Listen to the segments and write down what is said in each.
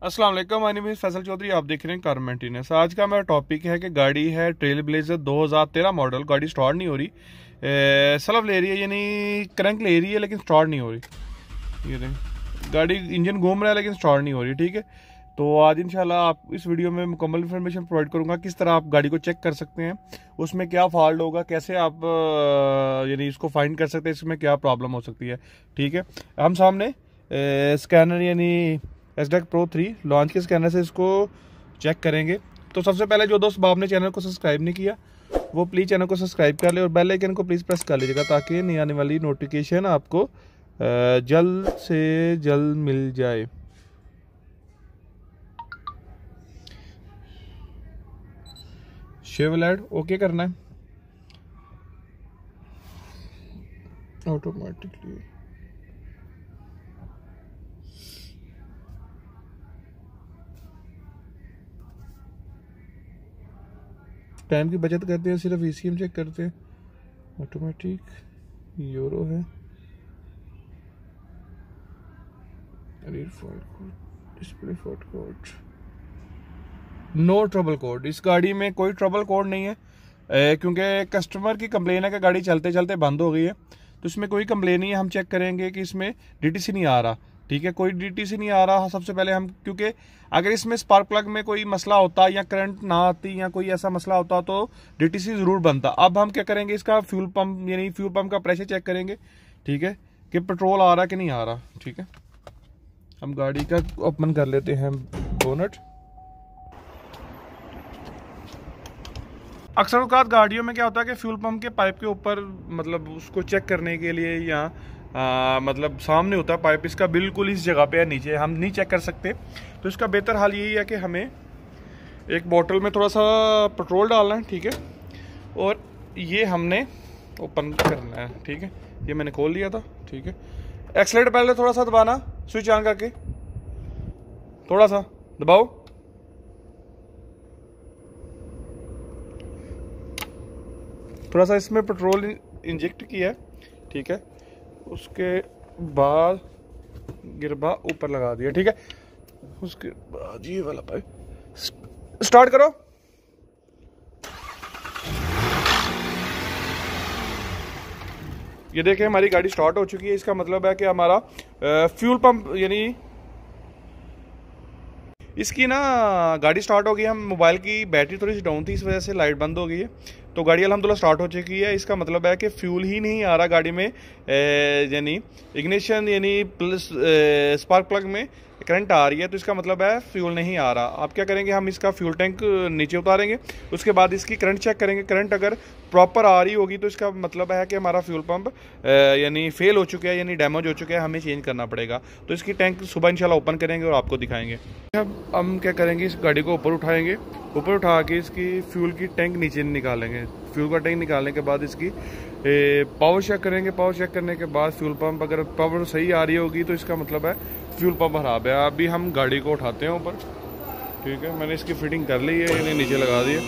अस्सलाम वालेकुम, my name is Faisal Chaudhary. आप देख रहे हैं कार मेंटेनेंस। आज का मेरा टॉपिक है कि गाड़ी है ट्रेल ब्लेजर 2013 मॉडल। गाड़ी स्टार्ट नहीं हो रही, सलफ ले रही है, यानी क्रैंक ले रही है लेकिन स्टार्ट नहीं हो रही। ये देखें, गाड़ी इंजन घूम रहा है लेकिन स्टार्ट नहीं हो रही। ठीक है, तो आज इंशाल्लाह आप इस वीडियो में मुकम्मल इन्फॉर्मेशन प्रोवाइड करूंगा किस तरह आप गाड़ी को चेक कर सकते हैं, उसमें क्या फॉल्ट होगा, कैसे आप यानी इसको फाइंड कर सकते हैं, इसमें क्या प्रॉब्लम हो सकती है। ठीक है, हम सामने स्कैनर यानी एसडेक प्रो 3 लॉन्च के स्कैनर से इसको चेक करेंगे। तो सबसे पहले जो दोस्त आपने चैनल को सब्सक्राइब नहीं किया वो प्लीज़ चैनल को सब्सक्राइब कर ले और बेल आइकन को प्लीज़ प्रेस कर लीजिएगा ताकि नई आने वाली नोटिफिकेशन आपको जल्द से जल्द मिल जाए। शेवलेट ओके करना है ऑटोमेटिकली। टाइम की बचत करते हैं, सिर्फ ईसीएम चेक करते हैं। ऑटोमेटिक यूरो है, read fault code, display fault code, no trouble code. इस गाड़ी में कोई ट्रबल कोड नहीं है क्योंकि कस्टमर की कंप्लेन है कि गाड़ी चलते चलते बंद हो गई है। तो इसमें कोई कंप्लेन नहीं है। हम चेक करेंगे कि इसमें डीटीसी नहीं आ रहा। ठीक है, कोई डीटीसी नहीं आ रहा। सबसे पहले हम, क्योंकि अगर इसमें स्पार्क प्लग में कोई मसला होता या करंट ना आती या कोई ऐसा मसला होता तो डीटीसी जरूर बनता। अब हम क्या करेंगे, इसका फ्यूल पंप यानी फ्यूल पंप का प्रेशर चेक करेंगे। ठीक है, कि पेट्रोल आ रहा कि नहीं आ रहा। ठीक है, हम गाड़ी का ओपन कर लेते हैं बोनट। अक्सर औकात गाड़ियों में क्या होता है कि फ्यूल पंप के पाइप के ऊपर मतलब उसको चेक करने के लिए या मतलब सामने होता है पाइप, इसका बिल्कुल इस जगह पे है, नीचे हम नहीं चेक कर सकते। तो इसका बेहतर हाल यही है कि हमें एक बोतल में थोड़ा सा पेट्रोल डालना है। ठीक है, और ये हमने ओपन करना है। ठीक है, ये मैंने खोल लिया था। ठीक है, एक्सीलेटर पहले थोड़ा सा दबाना, स्विच ऑन करके थोड़ा सा दबाओ। थोड़ा सा इसमें पेट्रोल इंजेक्ट किया है। ठीक है, उसके बाद गिरबा ऊपर लगा दिया। ठीक है, उसके बाद ये वाला पाइप स्टार्ट करो। ये देखें, हमारी गाड़ी स्टार्ट हो चुकी है। इसका मतलब है कि हमारा फ्यूल पंप यानी इसकी ना गाड़ी स्टार्ट हो गई। हम मोबाइल की बैटरी थोड़ी सी डाउन थी, इस वजह से लाइट बंद हो गई है। तो गाड़ी अल्हम्दुलिल्लाह स्टार्ट हो चुकी है। इसका मतलब है कि फ्यूल ही नहीं आ रहा गाड़ी में, यानी इग्निशन यानी प्लस स्पार्क प्लग में करंट आ रही है। तो इसका मतलब है फ्यूल नहीं आ रहा। आप क्या करेंगे, हम इसका फ्यूल टैंक नीचे उतारेंगे, उसके बाद इसकी करंट चेक करेंगे। करंट अगर प्रॉपर आ रही होगी तो इसका मतलब है कि हमारा फ्यूल पंप यानी फेल हो चुका है, यानी डैमेज हो चुका है, हमें चेंज करना पड़ेगा। तो इसकी टैंक सुबह इंशाल्लाह ओपन करेंगे और आपको दिखाएंगे। अब हम क्या करेंगे, इस गाड़ी को ऊपर उठाएंगे, ऊपर उठा के इसकी फ्यूल की टैंक नीचे निकालेंगे। फ्यूल का टैंक निकालने के बाद इसकी पावर चेक करेंगे। पावर चेक करने के बाद फ्यूल पंप अगर पावर सही आ रही होगी तो इसका मतलब है फ्यूल पंप खराब है। अभी हम गाड़ी को उठाते हैं ऊपर। ठीक है, मैंने इसकी फिटिंग कर ली है, इन्हें नीचे लगा दिया।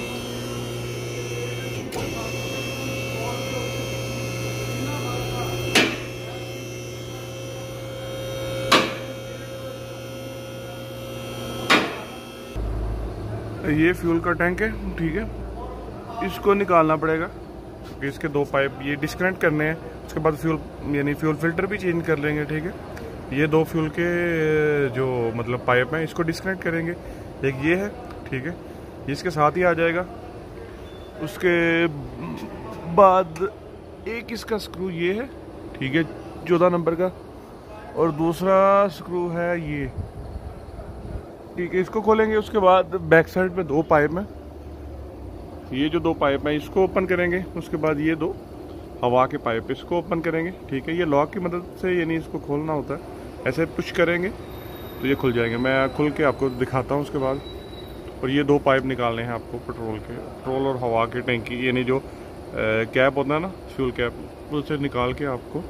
ये फ्यूल का टैंक है। ठीक है, इसको निकालना पड़ेगा क्योंकि इसके दो पाइप ये डिस्कनेक्ट करने हैं। उसके बाद फ्यूल यानी फ्यूल फिल्टर भी चेंज कर लेंगे। ठीक है, ये दो फ्यूल के जो मतलब पाइप हैं इसको डिस्कनेक्ट करेंगे। एक ये है, ठीक है, ये इसके साथ ही आ जाएगा। उसके बाद एक इसका स्क्रू ये है, ठीक है, 14 नंबर का, और दूसरा स्क्रू है ये। ठीक है, इसको खोलेंगे। उसके बाद बैक साइड पे दो पाइप हैं, ये जो दो पाइप हैं इसको ओपन करेंगे। उसके बाद ये दो हवा के पाइप इसको ओपन करेंगे। ठीक है, ये लॉक की मदद से यानी इसको खोलना होता है, ऐसे पुश करेंगे तो ये खुल जाएंगे। मैं खुल के आपको दिखाता हूँ उसके बाद। और ये दो पाइप निकालने हैं आपको पेट्रोल के, पेट्रोल और हवा के टैंकी यानी जो कैप होता है ना फ्यूल कैप, उससे निकाल के आपको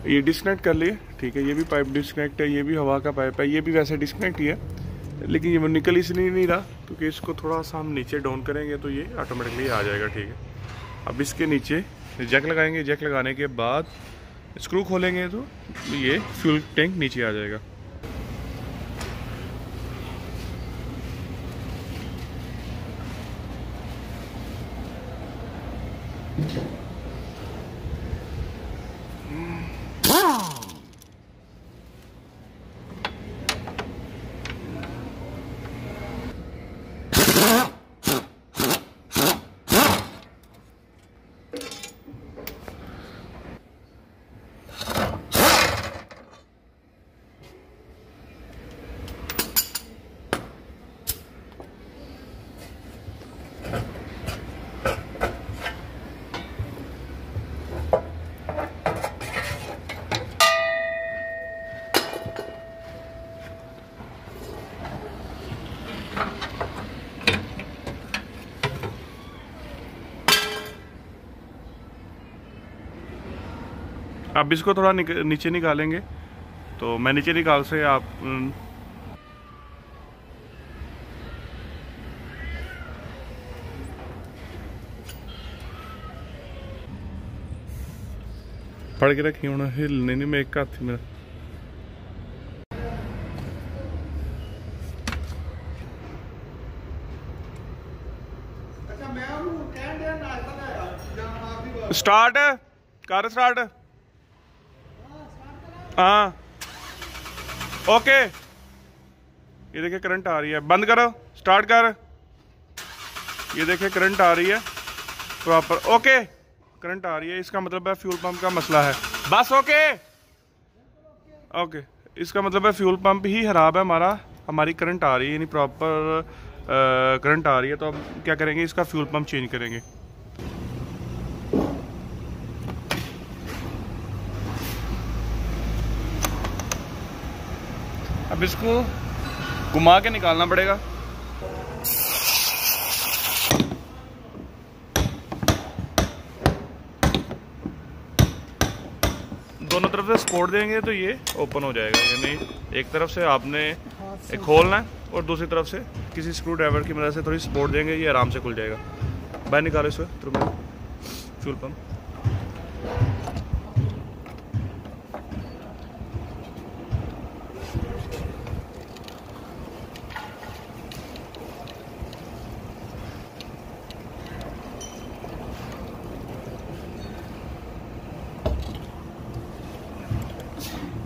ये डिस्कनेक्ट कर लिए, ठीक है। ये भी पाइप डिस्कनेक्ट है, ये भी हवा का पाइप है, ये भी वैसे डिस्कनेक्ट ही है, लेकिन ये निकल इसलिए नहीं रहा क्योंकि इसको थोड़ा सा हम नीचे डाउन करेंगे तो ये ऑटोमेटिकली आ जाएगा, ठीक है। अब इसके नीचे जैक लगाएंगे, जैक लगाने के बाद स्क्रू खोलेंगे तो ये फ्यूल टैंक नीचे आ जाएगा। अब इसको थोड़ा नीचे निकालेंगे, तो मैं नीचे निकाल से आप पढ़ के रखी हूँ हिलने नहीं, मैं एक हाथ मेरा। स्टार्ट कर, स्टार्ट। हाँ ओके, ये देखिए करंट आ रही है, बंद करो, स्टार्ट कर। ये देखिए करंट आ रही है प्रॉपर, ओके करंट आ रही है, इसका मतलब है फ्यूल पंप का मसला है बस। ओके ओके, इसका मतलब है फ्यूल पंप ही खराब है हमारा, हमारी करंट आ रही है, यानी प्रॉपर करंट आ रही है। तो अब क्या करेंगे, इसका फ्यूल पंप चेंज करेंगे। अब इसको घुमा के निकालना पड़ेगा। दोनों तरफ से सपोर्ट देंगे तो ये ओपन हो जाएगा, यानी एक तरफ से आपने एक खोलना है और दूसरी तरफ से किसी स्क्रू ड्राइवर की मदद से थोड़ी सपोर्ट देंगे, ये आराम से खुल जाएगा। बाहर निकालो इसे फ्यूल पंप।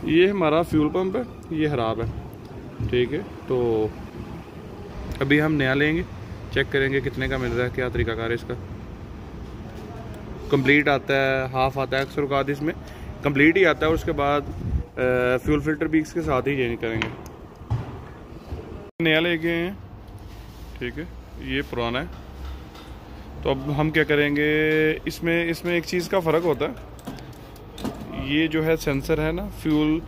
ये हमारा फ्यूल पंप है, ये ख़राब है, ठीक है। तो अभी हम नया लेंगे, चेक करेंगे कितने का मिल रहा है, क्या तरीकाकार है इसका। कंप्लीट आता है, हाफ आता है, अक्सर औकात इसमें कंप्लीट ही आता है, और उसके बाद फ्यूल फिल्टर भी इसके साथ ही चेंज करेंगे। नया लेके हैं, ठीक है, ये पुराना है। तो अब हम क्या करेंगे, इसमें एक चीज़ का फ़र्क होता है, ये जो है सेंसर है ना, फ्यूल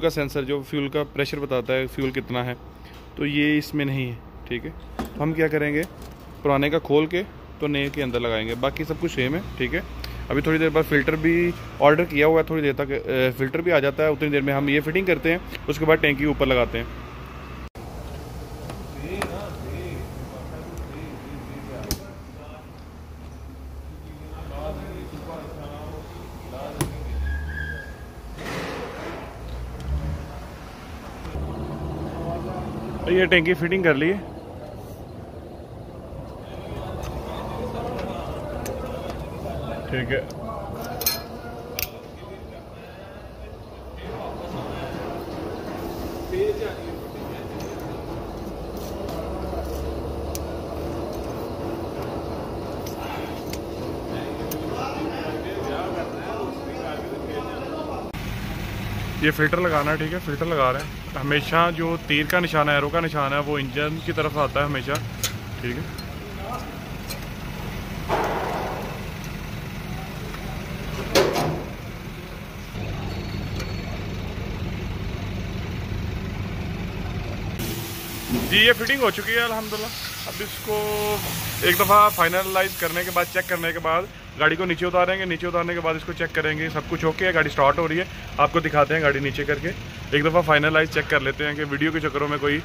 का सेंसर जो फ्यूल का प्रेशर बताता है फ्यूल कितना है, तो ये इसमें नहीं है, ठीक है। तो हम क्या करेंगे, पुराने का खोल के तो नए के अंदर लगाएंगे, बाकी सब कुछ सेम है, ठीक है। अभी थोड़ी देर बाद फ़िल्टर भी ऑर्डर किया हुआ है, थोड़ी देर तक फ़िल्टर भी आ जाता है, उतनी देर में हम ये फिटिंग करते हैं, उसके बाद टैंकी ऊपर लगाते हैं। ये टैंकी फिटिंग कर ली है, ठीक है। ये फिल्टर लगाना है, ठीक है, फिल्टर लगा रहे हैं। हमेशा जो तीर का निशान है, एरो का निशान है, वो इंजन की तरफ आता है हमेशा, ठीक है। जी ये फिटिंग हो चुकी है अल्हम्दुलिल्लाह। अब इसको एक दफ़ा फाइनलाइज करने के बाद, चेक करने के बाद गाड़ी को नीचे उतारेंगे, नीचे उतारने के बाद इसको चेक करेंगे सब कुछ ओके है, गाड़ी स्टार्ट हो रही है। आपको दिखाते हैं गाड़ी नीचे करके, एक दफ़ा फाइनलाइज चेक कर लेते हैं कि वीडियो के चक्करों में कोई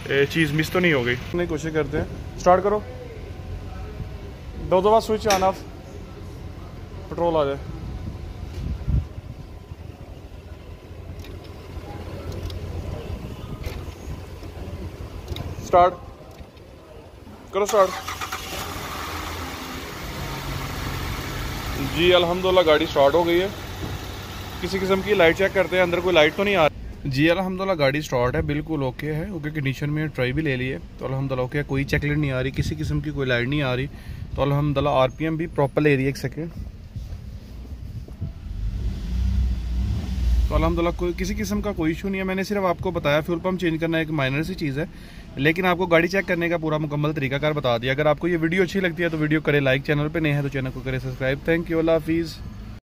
चीज़ मिस तो नहीं हो गई। नहीं, कोशिश करते हैं, स्टार्ट करो, दो दफ़ा स्विच ऑन ऑफ, पेट्रोल आ जाए। स्टार्ट करो, स्टार्ट जी। अल्हम्दुलिल्लाह गाड़ी स्टार्ट हो गई है। किसी किस्म की लाइट चेक करते हैं, अंदर कोई लाइट तो नहीं आ रही जी। अल्हम्दुलिल्लाह गाड़ी स्टार्ट है, बिल्कुल ओके है, ओके कंडीशन में। ट्राई भी ले लिए तो अल्हम्दुलिल्लाह ओके, कोई चेकलाइट नहीं आ रही, किसी किस्म की कोई लाइट नहीं आ रही, तो अल्हम्दुलिल्लाह आरपीएम भी प्रॉपर ले रही है। एक सेकेंड, तो अल्हम्दुलिल्लाह कोई किसी किस्म का कोई इशू नहीं है। मैंने सिर्फ आपको बताया फ्यूल पंप चेंज करना एक माइनर सी चीज़ है, लेकिन आपको गाड़ी चेक करने का पूरा मुकम्मल तरीकाकार बता दिया। अगर आपको ये वीडियो अच्छी लगती है तो वीडियो करें लाइक, चैनल पे नए हैं तो चैनल को करें सब्सक्राइब। थैंक यू, अल्लाह हाफिज़।